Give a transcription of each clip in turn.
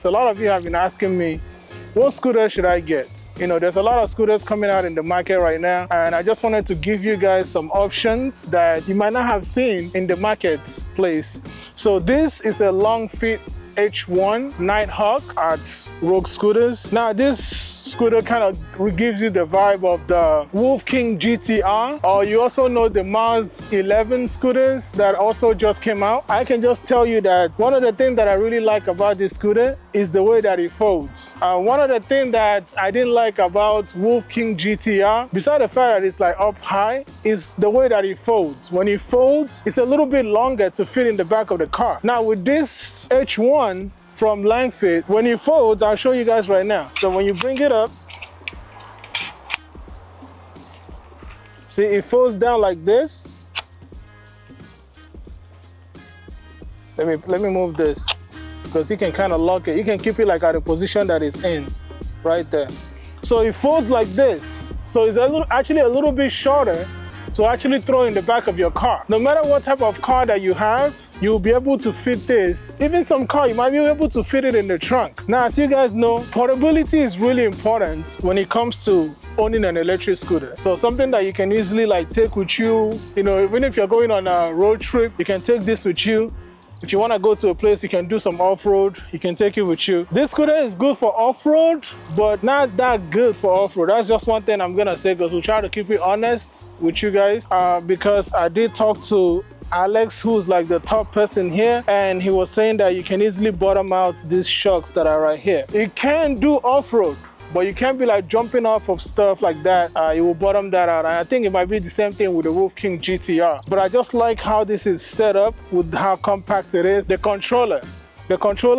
So a lot of you have been asking me, what scooter should I get? You know, there's a lot of scooters coming out in the market right now, and I just wanted to give you guys some options that you might not have seen in the marketplace. So this is a Langfeite H1 Nighthawk at Rogue Scooters. Now this scooter kind of gives you the vibe of the Wolf King GTR, or you also know the Mars 11 scooters that also just came out. I can just tell you that one of the things that I really like about this scooter is the way that it folds. One of the things that I didn't like about Wolf King GTR, besides the fact that it's like up high, is the way that it folds. When it folds, it's a little bit longer to fit in the back of the car. Now with this H1 from Langfeite, when it folds, I'll show you guys right now. So when you bring it up, see, it folds down like this. Let me move this, because you can kind of lock it. You can keep it like at a position that it's in, right there. So it folds like this. So it's actually a little bit shorter to actually throw in the back of your car. No matter what type of car that you have, you'll be able to fit this. Even some car, you might be able to fit it in the trunk. Now, as you guys know, portability is really important when it comes to owning an electric scooter. So something that you can easily like take with you, you know, even if you're going on a road trip, you can take this with you. If you want to go to a place, you can do some off-road, you can take it with you. This scooter is good for off-road, but not that good for off-road. That's just one thing I'm gonna say, because we'll try to keep it honest with you guys, because I did talk to Alex, who's like the top person here, and he was saying that you can easily bottom out these shocks that are right here. It can do off-road, but you can't be like jumping off of stuff like that. You will bottom that out. And I think it might be the same thing with the Wolf King GTR. But I just like how this is set up with how compact it is. The controller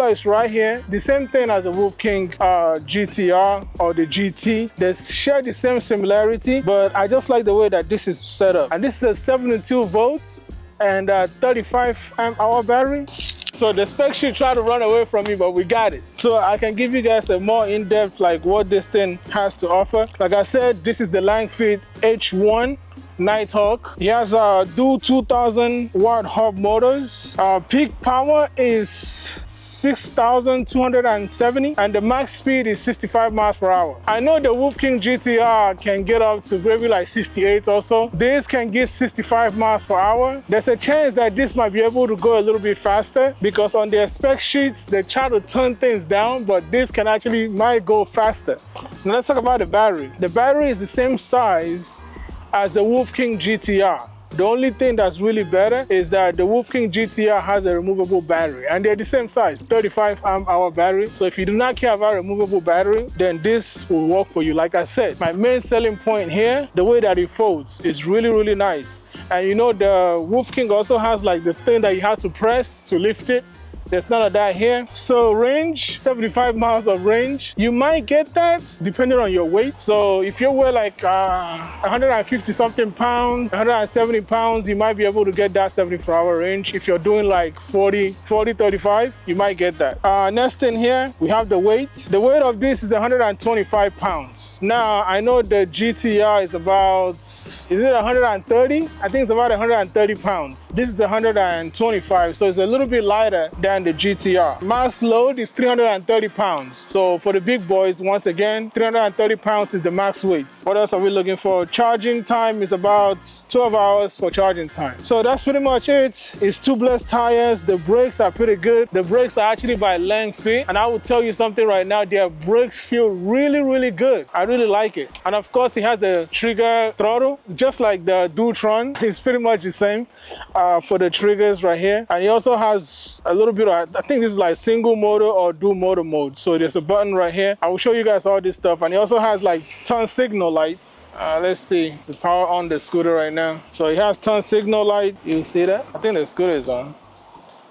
is right here. The same thing as the Wolf King GTR or the GT. They share the same similarity, but I just like the way that this is set up. And this is a 72 volts and 35 amp hour battery. So the spec sheet tried to run away from me, but we got it. So I can give you guys a more in-depth like what this thing has to offer. Like I said, this is the Langfeite H1 Nighthawk. He has dual 2000 watt hub motors. Peak power is 6,270 and the max speed is 65 miles per hour. I know the Wolf King GTR can get up to maybe like 68 or so. This can get 65 miles per hour. There's a chance that this might be able to go a little bit faster, because on their spec sheets they try to turn things down, but this can actually might go faster. Now let's talk about the battery. The battery is the same size as the Wolf King GTR. The only thing that's really better is that the Wolf King GTR has a removable battery, and they're the same size, 35 amp hour battery. So if you do not care about a removable battery, then this will work for you. Like I said, my main selling point here, the way that it folds is really, really nice. And you know, the Wolf King also has like the thing that you have to press to lift it. There's none of that here. So range, 75 miles of range. You might get that depending on your weight. So if you weigh like 150 something pounds, 170 pounds, you might be able to get that 74-hour range. If you're doing like 40, 35, you might get that. Next thing here, we have the weight. The weight of this is 125 pounds. Now, I know the GTR is about, is it 130? I think it's about 130 pounds. This is 125, so it's a little bit lighter than the GTR. Max load is 330 pounds. So for the big boys, once again, 330 pounds is the max weight. What else are we looking for? Charging time is about 12 hours for charging time. So that's pretty much it. It's tubeless tires. The brakes are pretty good. The brakes are actually by Langfeite, and I will tell you something right now, their brakes feel really, really good. I really like it. And of course, it has a trigger throttle, just like the Duotron. It's pretty much the same for the triggers right here. And it also has a little bit of, I think this is like single motor or dual motor mode. So there's a button right here. I will show you guys all this stuff. And it also has like turn signal lights. Let's see the power on the scooter right now. So it has turn signal light. You see that? I think the scooter is on.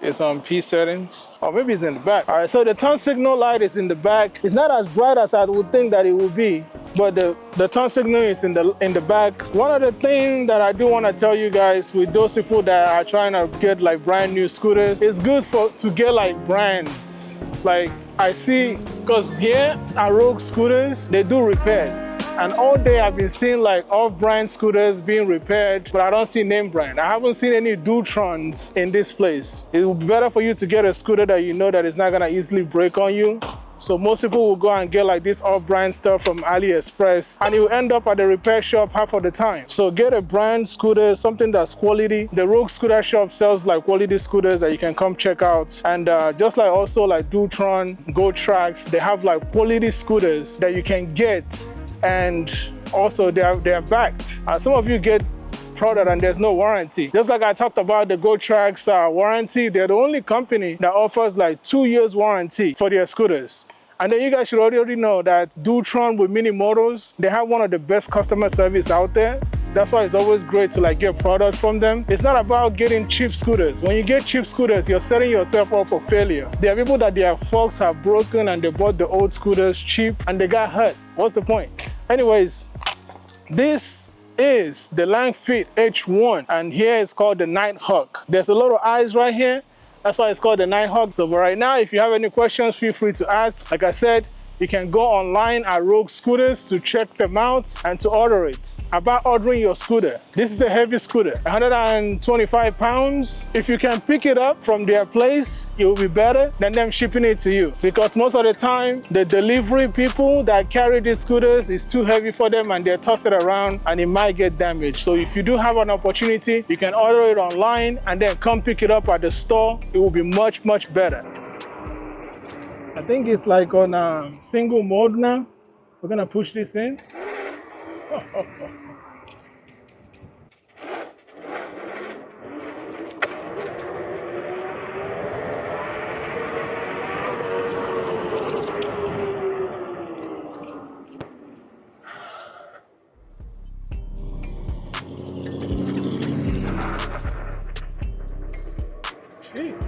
It's on P settings. Or maybe it's in the back. All right, so the turn signal light is in the back. It's not as bright as I would think that it would be, but the turn signal is in the back. One of the things that I do want to tell you guys, with those people that are trying to get like brand new scooters, it's good to get like brands. Like I see, because here at Rogue Scooters, they do repairs. And all day I've been seeing like off-brand scooters being repaired, but I don't see name brand. I haven't seen any Dutrons in this place. It would be better for you to get a scooter that you know that is not gonna easily break on you. So most people will go and get like this off-brand stuff from AliExpress, and you end up at the repair shop half of the time. So get a brand scooter, something that's quality. The Rogue Scooter Shop sells like quality scooters that you can come check out. And just like also like Dutron, Go Tracks, they have like quality scooters that you can get, and also they are backed. Some of you get product and there's no warranty. Just like I talked about the Go Tracks warranty, they're the only company that offers like 2 years warranty for their scooters. And then you guys should already know that Dutron with Mini Motors, they have one of the best customer service out there. That's why it's always great to like get products from them. It's not about getting cheap scooters. When you get cheap scooters, you're setting yourself up for failure. There are people that their forks have broken and they bought the old scooters cheap and they got hurt. What's the point? Anyways, this is the Langfeite H1, and here it's called the Nighthawk. There's a lot of eyes right here. That's why it's called the Nighthawk. So right now, if you have any questions, feel free to ask. Like I said, you can go online at Rogue Scooters to check them out and to order it. About ordering your scooter, this is a heavy scooter, 125 pounds. If you can pick it up from their place, it will be better than them shipping it to you, because most of the time, the delivery people that carry these scooters is too heavy for them and they toss it around and it might get damaged. So if you do have an opportunity, you can order it online and then come pick it up at the store. It will be much, much better. I think it's like on a single mode now. We're gonna push this in. Jeez.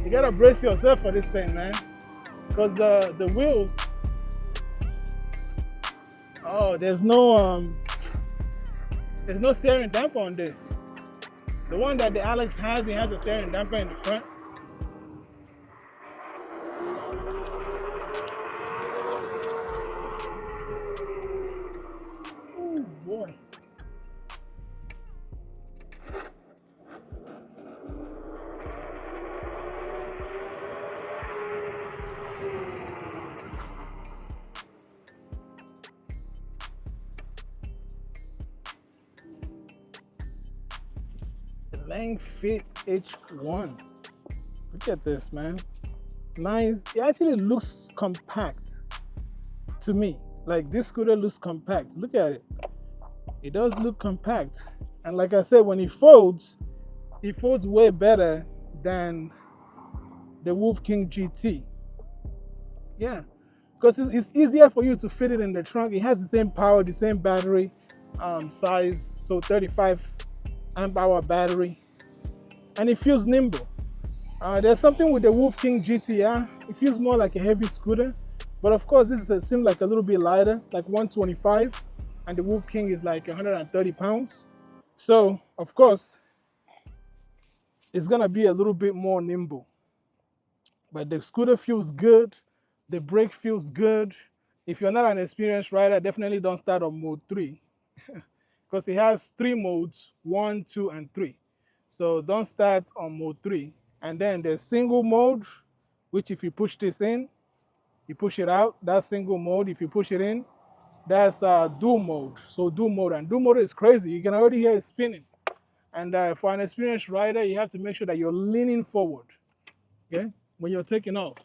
You gotta brace yourself for this thing, man, because the wheels. Oh, there's no steering damper on this. The one that the Alex has, he has a steering damper in the front. Oh boy. Langfeite H1. Look at this, man. Nice. It actually looks compact to me. Like, this scooter looks compact. Look at it. It does look compact. And like I said, when it folds way better than the Wolf King GT. Yeah, because it's easier for you to fit it in the trunk. It has the same power, the same battery size, so 35 amp hour battery, and it feels nimble. There's something with the Wolf King GTR. It feels more like a heavy scooter, but of course this seems like a little bit lighter, like 125, and the Wolf King is like 130 pounds. So of course it's gonna be a little bit more nimble, but the scooter feels good. The brake feels good. If you're not an experienced rider, definitely don't start on mode 3. Because it has 3 modes, 1, 2, and 3. So don't start on mode 3. And then there's single mode, which if you push this in, you push it out, that's single mode. If you push it in, that's dual mode. So dual mode, and dual mode is crazy. You can already hear it spinning. And for an experienced rider, you have to make sure that you're leaning forward, okay, when you're taking off.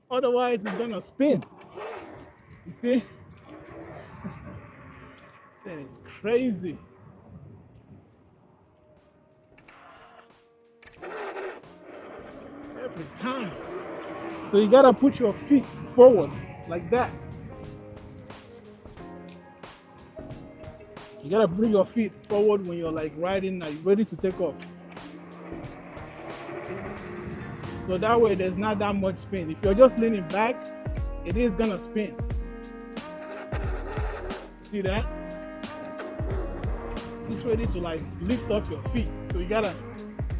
Otherwise, it's gonna spin. You see? That is crazy. Every time. So you gotta put your feet forward like that. You gotta bring your feet forward when you're like riding and ready to take off. So that way there's not that much spin. If you're just leaning back, it is gonna spin. See that? It's ready to like lift off your feet. So you gotta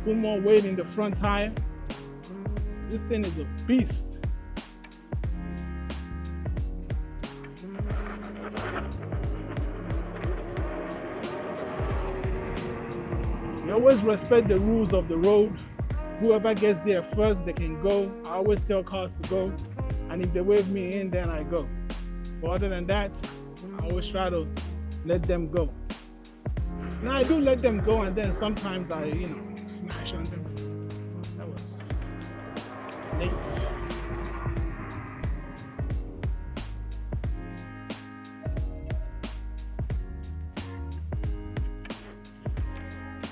put more weight in the front tire. This thing is a beast. You always respect the rules of the road. Whoever gets there first, they can go. I always tell cars to go, and if they wave me in, then I go. But other than that, I always try to let them go. Now I do let them go, and then sometimes I, smash on them. That was late.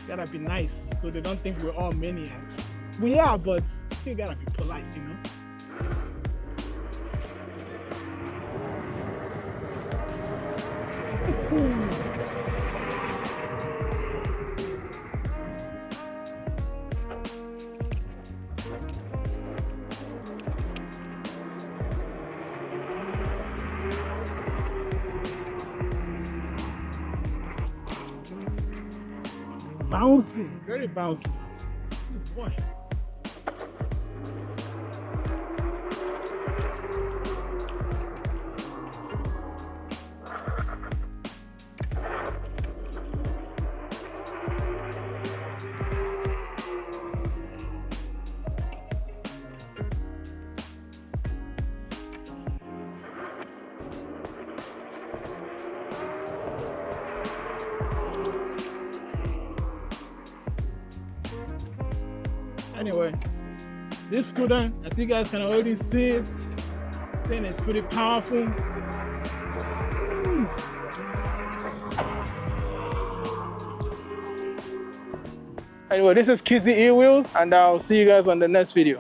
Gotta be nice so they don't think we're all maniacs. We are, but still gotta be polite, Bouncy, very bouncy. Good boy. Anyway, this scooter, as you guys can already see it, this thing is pretty powerful. Anyway, this is Kiziewheels, and I'll see you guys on the next video.